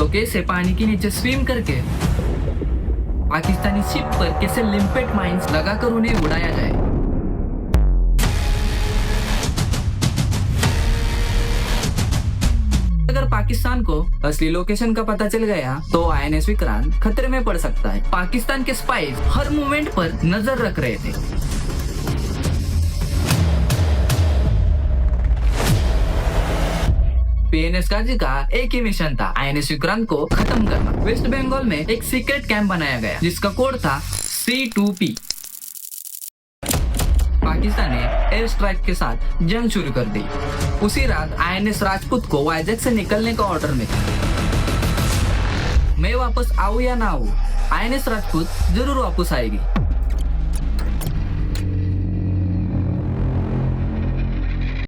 तो कैसे पानी के नीचे स्विम करके पाकिस्तानी शिप पर कैसे लिम्पेट माइंस लगाकर उन्हें उड़ाया जाए। अगर पाकिस्तान को असली लोकेशन का पता चल गया तो आईएनएस विक्रांत खतरे में पड़ सकता है। पाकिस्तान के स्पाइस हर मूवमेंट पर नजर रख रहे थे। पीएनएस गाजी का एक ही मिशन था, आईएनएस विक्रांत को खत्म करना। वेस्ट बंगाल में एक सीक्रेट कैंप बनाया गया जिसका कोड था C2P। पाकिस्तान ने एयर स्ट्राइक के साथ जंग शुरू कर दी। उसी रात आईएनएस राजपूत को वाइजैक से निकलने का ऑर्डर मिला। मैं वापस आऊं या ना आऊं, आईएनएस राजपूत जरूर वापस आएगी।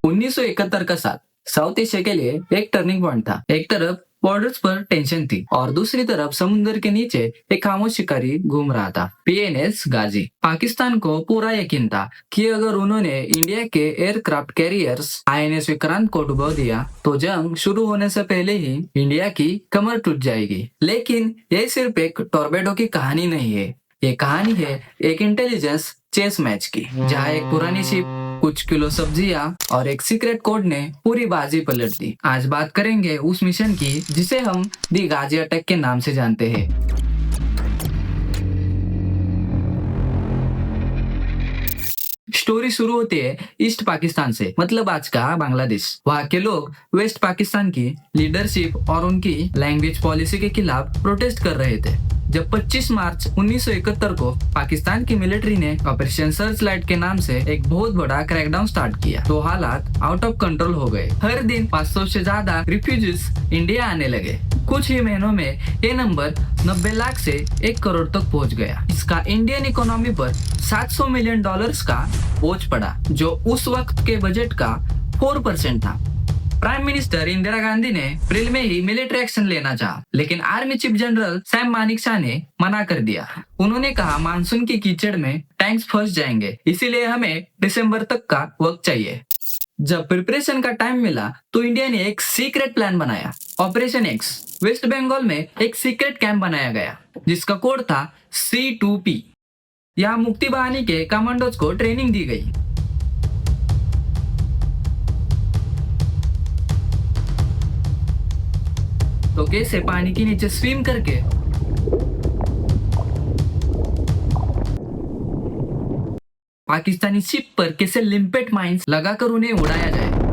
उन्नीस का साल साउथ एशिया के लिए एक टर्निंग पॉइंट था। एक तरफ बॉर्डर्स पर टेंशन थी और दूसरी तरफ समुद्र के नीचे एक खामोश शिकारी घूम रहा था, पीएनएस गाजी। पाकिस्तान को पूरा यकीन था कि अगर उन्होंने इंडिया के एयरक्राफ्ट कैरियर्स आईएनएस विक्रांत को डुबो दिया तो जंग शुरू होने से पहले ही इंडिया की कमर टूट जाएगी। लेकिन ये सिर्फ एक टॉर्पेडो की कहानी नहीं है, ये कहानी है एक इंटेलिजेंस चेस मैच की, जहाँ एक पुरानी शिप, कुछ किलो सब्जियां और एक सीक्रेट कोड ने पूरी बाजी पलट दी। आज बात करेंगे उस मिशन की जिसे हम दी गाजी अटैक के नाम से जानते हैं। स्टोरी शुरू होती है ईस्ट पाकिस्तान से, मतलब आज का बांग्लादेश। वहाँ के लोग वेस्ट पाकिस्तान की लीडरशिप और उनकी लैंग्वेज पॉलिसी के खिलाफ प्रोटेस्ट कर रहे थे। जब 25 मार्च 1971 को पाकिस्तान की मिलिट्री ने ऑपरेशन सर्च लाइट के नाम से एक बहुत बड़ा क्रैकडाउन स्टार्ट किया तो हालात आउट ऑफ कंट्रोल हो गए। हर दिन 500 से ज्यादा रिफ्यूजीज इंडिया आने लगे। कुछ ही महीनों में ये नंबर 90 लाख से 1 करोड़ तक पहुंच गया। इसका इंडियन इकोनॉमी पर $700 मिलियन का बोझ पड़ा, जो उस वक्त के बजट का 4% था। प्राइम मिनिस्टर इंदिरा गांधी ने अप्रैल में ही मिलिट्री एक्शन लेना चाहा, लेकिन army chief general Sam Manekshaw ने मना कर दिया। उन्होंने कहा मानसून की कीचड़ में टैंक्स फंस जाएंगे, इसीलिए हमें दिसंबर तक का वक्त चाहिए। जब प्रिपरेशन का टाइम मिला तो इंडिया ने एक सीक्रेट प्लान बनाया, ऑपरेशन एक्स। वेस्ट बंगाल में एक सीक्रेट कैंप बनाया गया जिसका कोड था C2P। यहाँ मुक्ति बहानी के कमांडोज को ट्रेनिंग दी गई। तो कैसे पानी के नीचे स्विम करके पाकिस्तानी शिप पर कैसे लिम्पेट माइंस लगाकर उन्हें उड़ाया जाए।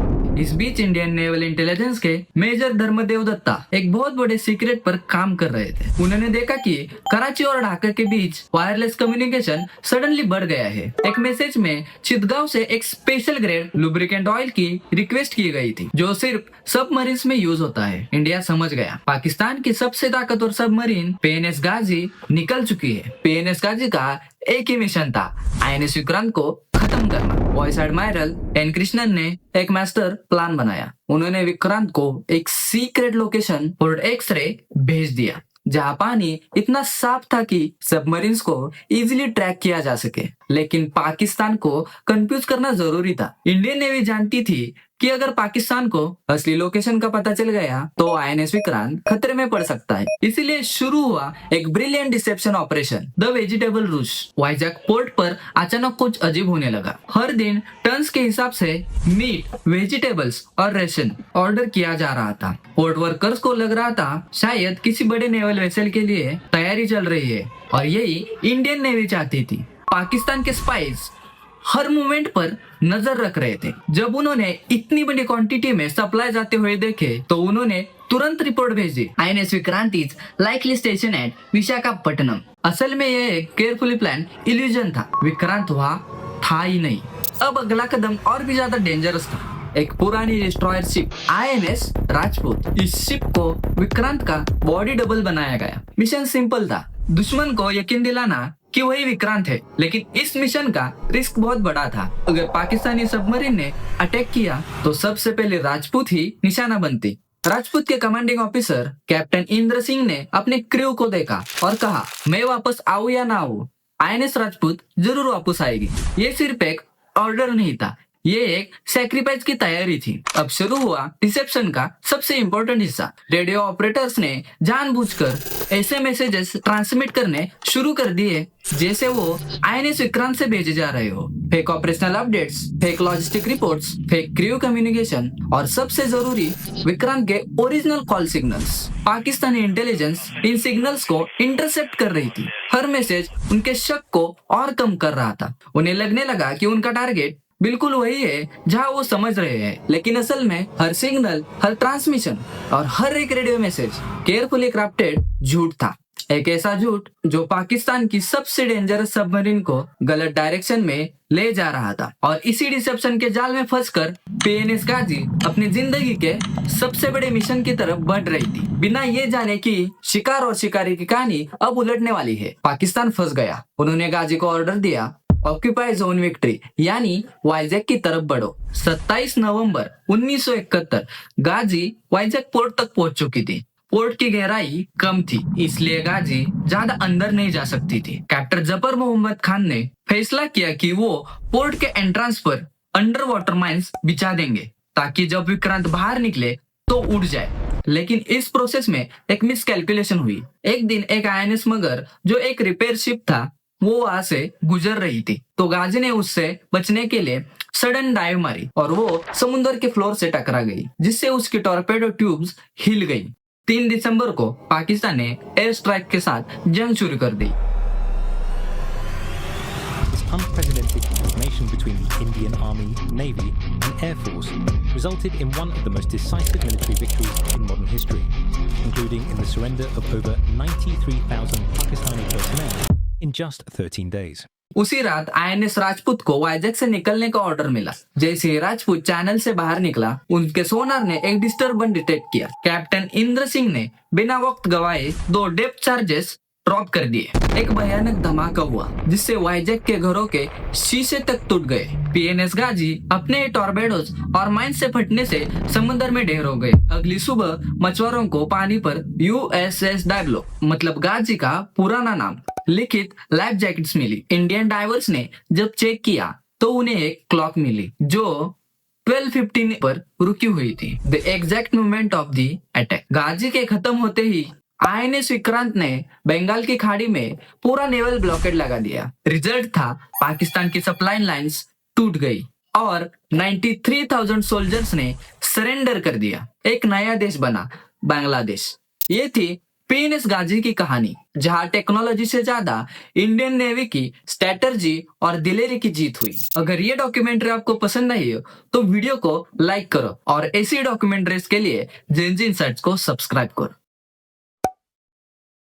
इस बीच इंडियन नेवल इंटेलिजेंस के मेजर धर्मदेव दत्ता एक बहुत बड़े सीक्रेट पर काम कर रहे थे। उन्होंने देखा कि कराची और ढाका के बीच वायरलेस कम्युनिकेशन सडनली बढ़ गया है। एक मैसेज में चितगांव से एक स्पेशल ग्रेड लुब्रिकेंट ऑयल की रिक्वेस्ट की गई थी जो सिर्फ सबमरीन्स में यूज होता है। इंडिया समझ गया पाकिस्तान की सबसे ताकतवर सबमरीन पीएनएस गाजी निकल चुकी है। पीएनएस गाजी का एक ही मिशन था, आईएनएस विक्रांत को खत्म करना। वॉइस एडमायरल एन कृष्णन ने एक मास्टर प्लान बनाया। उन्होंने विक्रांत को एक सीक्रेट लोकेशन पोर्ट एक्स-रे भेज दिया जहां पानी इतना साफ था कि सबमरीन्स को इजीली ट्रैक किया जा सके। लेकिन पाकिस्तान को कंफ्यूज करना जरूरी था। इंडियन नेवी जानती थी कि अगर पाकिस्तान को असली लोकेशन का पता चल गया तो आईएनएस विक्रांत खतरे में पड़ सकता है। इसीलिए शुरू हुआ एक brilliant deception operation, the vegetable rush. Vizag port पर अचानक कुछ अजीब होने लगा। हर दिन टन्स के हिसाब से मीट, वेजिटेबल्स और रेशन ऑर्डर किया जा रहा था। पोर्ट वर्कर्स को लग रहा था शायद किसी बड़े नेवल वेसल के लिए तैयारी चल रही है, और यही इंडियन नेवी चाहती थी। पाकिस्तान के स्पाइस हर मूवमेंट पर नजर रख रहे थे। जब उन्होंने इतनी बड़ी क्वांटिटी में सप्लाई जाते हुए देखे तो उन्होंने तुरंत रिपोर्ट भेजी, INS Vikrant is likely station at Visakhapatnam. असल में यह एक केयरफुली प्लान इल्यूजन था, विक्रांत वहाँ था ही नहीं। अब अगला कदम और भी ज्यादा डेंजरस था। एक पुरानी डिस्ट्रॉयर शिप आईएनएस राजपूत, इस शिप को विक्रांत का बॉडी डबल बनाया गया। मिशन सिंपल था, दुश्मन को यकीन दिलाना कि वही विक्रांत है, लेकिन इस मिशन का रिस्क बहुत बड़ा था। अगर पाकिस्तानी सबमरीन ने अटैक किया तो सबसे पहले राजपूत ही निशाना बनती। राजपूत के commanding officer captain Indra Singh ने अपने क्रू को देखा और कहा, मैं वापस आऊं या ना आऊं, आईएनएस राजपूत जरूर वापस आएगी। ये सिर्फ एक ऑर्डर नहीं था, ये एक सैक्रिफाइस की तैयारी थी। अब शुरू हुआ रिसेप्शन का सबसे इम्पोर्टेंट हिस्सा। रेडियो ऑपरेटर्स ने जानबूझकर ऐसे मैसेजेस ट्रांसमिट करने शुरू कर दिए जैसे वो आईएनएस विक्रांत से भेजे जा रहे हो। Fake operational updates, fake logistic reports, fake crew communication और सबसे जरूरी विक्रांत के original call signals. Pakistani intelligence इन सिग्नल्स को इंटरसेप्ट कर रही थी। हर मैसेज उनके शक को और कम कर रहा था। उन्हें लगने लगा कि उनका टारगेट बिल्कुल वही है जहां वो समझ रहे हैं, लेकिन असल में हर सिग्नल, हर ट्रांसमिशन और हर एक रेडियो मैसेज केयरफुली क्राफ्टेड झूठ था। एक ऐसा झूठ जो पाकिस्तान की सबसे डेंजरस सबमरीन को गलत डायरेक्शन में ले जा रहा था। और इसी डिसेप्शन के जाल में फंसकर पीएनएस गाजी अपनी जिंदगी के सबसे बड़े मिशन की तरफ बढ़ रही थी, बिना ये जाने कि शिकार और शिकारी की कहानी अब उलटने वाली है। पाकिस्तान फंस गया। उन्होंने गाजी को ऑर्डर दिया, ऑक्यूपाई जोन विक्ट्री यानी वाइजैक की तरफ बढ़ो। 27 नवंबर 1971 गाजी वाइजैक पोर्ट तक पहुंच चुकी थी। पोर्ट की गहराई कम थी, इसलिए गाजी ज्यादा अंदर नहीं जा सकती थी। कैप्टन जफर मोहम्मद खान ने फैसला किया कि वो पोर्ट के एंट्रेंस पर अंडर वाटर माइंस बिछा देंगे ताकि जब विक्रांत बाहर निकले तो उड़ जाए। लेकिन इस प्रोसेस में एक मिसकैलकुलेशन हुई। एक दिन एक आईएनएस मगर जो एक रिपेयर शिप था वो वहां से गुजर रही थी, तो गाजी ने उससे बचने के लिए सडन डाइव मारी और वो समुद्र के फ्लोर से टकरा गई, जिससे उसकी टॉर्पेडो ट्यूब्स हिल गई। 3 दिसंबर को पाकिस्तान ने एयर स्ट्राइक के साथ जंग शुरू कर दी। This unprecedented coordination between the Indian Army, Navy, and Air Force resulted in one of the most decisive military victories in modern history, including in the surrender of over 93,000 Pakistani personnel in just 13 days. उसी रात INS Rajput को वाइजैक से निकलने का order मिला। जैसे ही Rajput channel से बाहर निकला, उनके सोनार ने एक डिस्टर्बेंस डिटेक्ट किया। कैप्टन इंद्र सिंह ने बिना वक्त गवाए 2 डेप्थ चार्जेस ड्रॉप कर दिए। एक भयानक धमाका हुआ जिससे वाइजैक के घरों के शीशे तक टूट गए। पीएनएस गाजी अपने टॉर्पेडोज और माइन से फटने से समुद्र में ढेर हो गए। अगली सुबह मछुआरों को पानी पर यूएसएस डायब्लो मतलब गाजी का पुराना नाम लिखित लाइफ जैकेट्स मिली। इंडियन डाइवर्स ने जब चेक किया तो उन्हें एक क्लॉक मिली जो 12:15 पर रुकी हुई थी, the exact moment of the attack. Ghazi के खत्म होते ही आईएनएस विक्रांत ने बंगाल की खाड़ी में पूरा नेवल ब्लॉकेड लगा दिया। रिजल्ट था पाकिस्तान की सप्लाई लाइंस टूट गई और 93,000 सोल्जर्स ने सरेंडर कर दिया। एक नया देश बना, बांग्लादेश। ये थी पीएनएस गाजी की कहानी, जहां टेक्नोलॉजी से ज्यादा इंडियन नेवी की स्ट्रेटजी और दिलेरी की जीत हुई। अगर ये डॉक्यूमेंट्री आपको पसंद आई हो तो वीडियो को लाइक करो और ऐसी डॉक्यूमेंट्रीज के लिए जेनजी इनसाइट्स को सब्सक्राइब करो।